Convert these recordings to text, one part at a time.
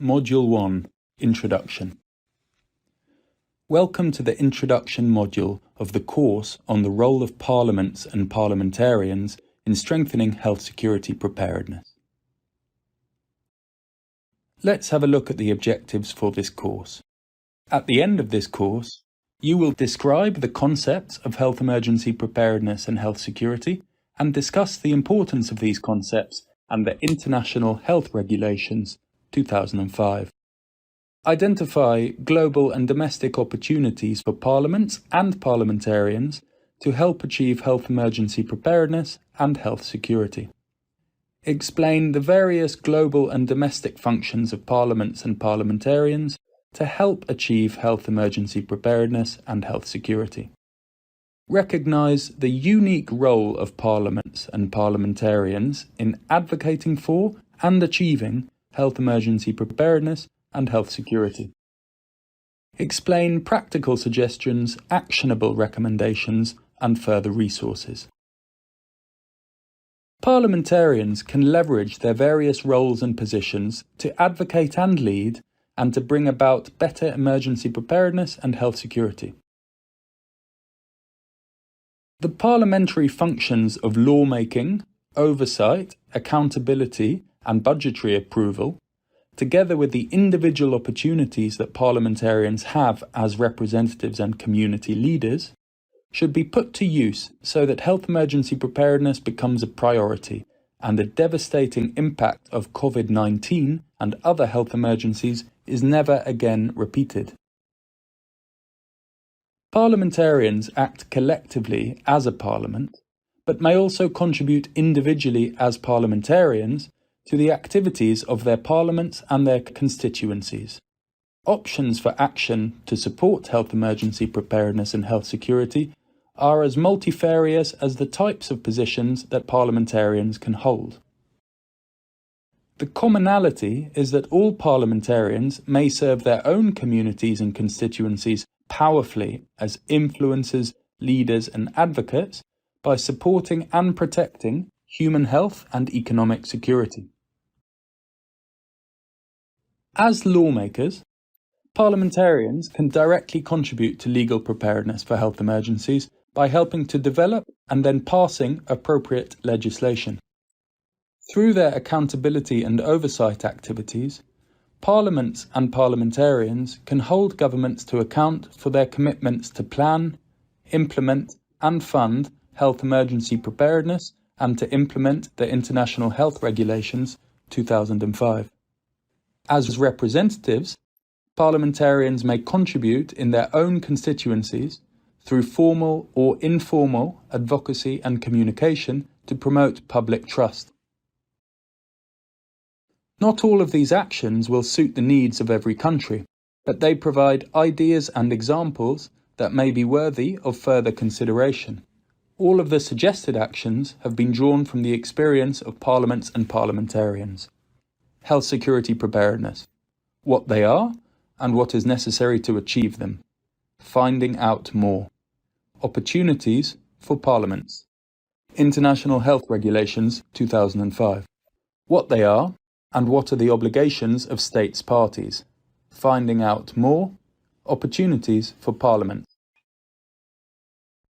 Module 1, Introduction. Welcome to the Introduction module of the course on the role of parliaments and parliamentarians in strengthening health security preparedness. Let's have a look at the objectives for this course. At the end of this course, you will describe the concepts of health emergency preparedness and health security and discuss the importance of these concepts and the International Health Regulations 2005. Identify global and domestic opportunities for parliaments and parliamentarians to help achieve health emergency preparedness and health security. Explain the various global and domestic functions of parliaments and parliamentarians to help achieve health emergency preparedness and health security. Recognise the unique role of parliaments and parliamentarians in advocating for and achieving health emergency preparedness and health security. Explain practical suggestions, actionable recommendations, and further resources. Parliamentarians can leverage their various roles and positions to advocate and lead, and to bring about better emergency preparedness and health security. The parliamentary functions of lawmaking, oversight, accountability, and budgetary approval, together with the individual opportunities that parliamentarians have as representatives and community leaders, should be put to use so that health emergency preparedness becomes a priority and the devastating impact of COVID-19 and other health emergencies is never again repeated. Parliamentarians act collectively as a parliament, but may also contribute individually as parliamentarians to the activities of their parliaments and their constituencies. Options for action to support health emergency preparedness and health security are as multifarious as the types of positions that parliamentarians can hold. The commonality is that all parliamentarians may serve their own communities and constituencies powerfully as influencers, leaders and advocates by supporting and protecting human health and economic security. As lawmakers, parliamentarians can directly contribute to legal preparedness for health emergencies by helping to develop and then passing appropriate legislation. Through their accountability and oversight activities, parliaments and parliamentarians can hold governments to account for their commitments to plan, implement and fund health emergency preparedness and to implement the International Health Regulations 2005. As representatives, parliamentarians may contribute in their own constituencies through formal or informal advocacy and communication to promote public trust. Not all of these actions will suit the needs of every country, but they provide ideas and examples that may be worthy of further consideration. All of the suggested actions have been drawn from the experience of parliaments and parliamentarians. Health security preparedness. What they are and what is necessary to achieve them. Finding out more. Opportunities for parliaments. International Health Regulations 2005. What they are and what are the obligations of states parties. Finding out more. Opportunities for parliament.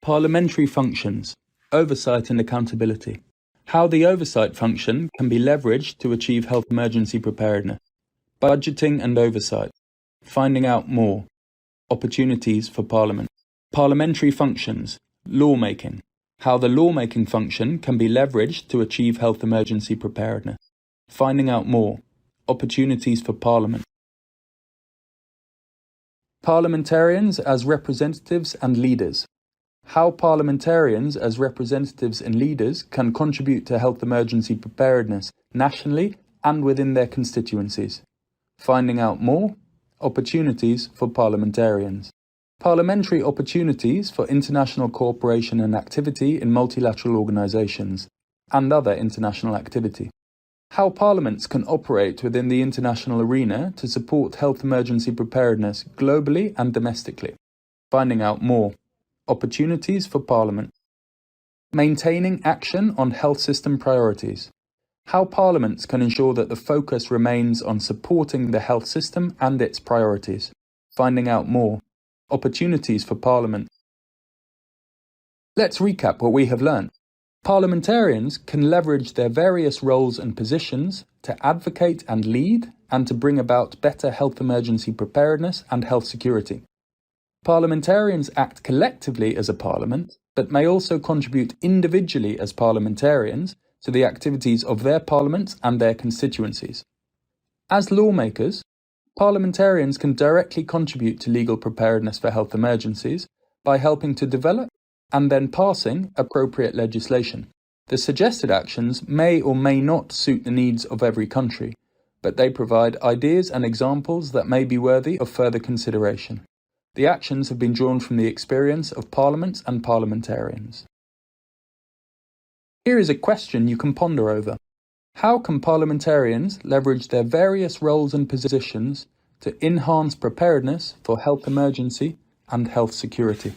Parliamentary functions, oversight and accountability. How the oversight function can be leveraged to achieve health emergency preparedness. Budgeting and oversight. Finding out more. Opportunities for parliament. Parliamentary functions, lawmaking. How the lawmaking function can be leveraged to achieve health emergency preparedness. Finding out more. Opportunities for parliament. Parliamentarians as representatives and leaders. How parliamentarians as representatives and leaders can contribute to health emergency preparedness nationally and within their constituencies. Finding out more. Opportunities for parliamentarians. Parliamentary opportunities for international cooperation and activity in multilateral organisations and other international activity. How parliaments can operate within the international arena to support health emergency preparedness globally and domestically. Finding out more. Opportunities for parliament. Maintaining action on health system priorities. how parliaments can ensure that the focus remains on supporting the health system and its priorities, finding out more, opportunities for parliament. Let's recap what we have learned. Parliamentarians can leverage their various roles and positions to advocate and lead and to bring about better health emergency preparedness and health security. Parliamentarians act collectively as a parliament, but may also contribute individually as parliamentarians to the activities of their parliaments and their constituencies. As lawmakers, parliamentarians can directly contribute to legal preparedness for health emergencies by helping to develop and then passing appropriate legislation. The suggested actions may or may not suit the needs of every country, but they provide ideas and examples that may be worthy of further consideration. The actions have been drawn from the experience of parliaments and parliamentarians. Here is a question you can ponder over. How can parliamentarians leverage their various roles and positions to enhance preparedness for health emergency and health security?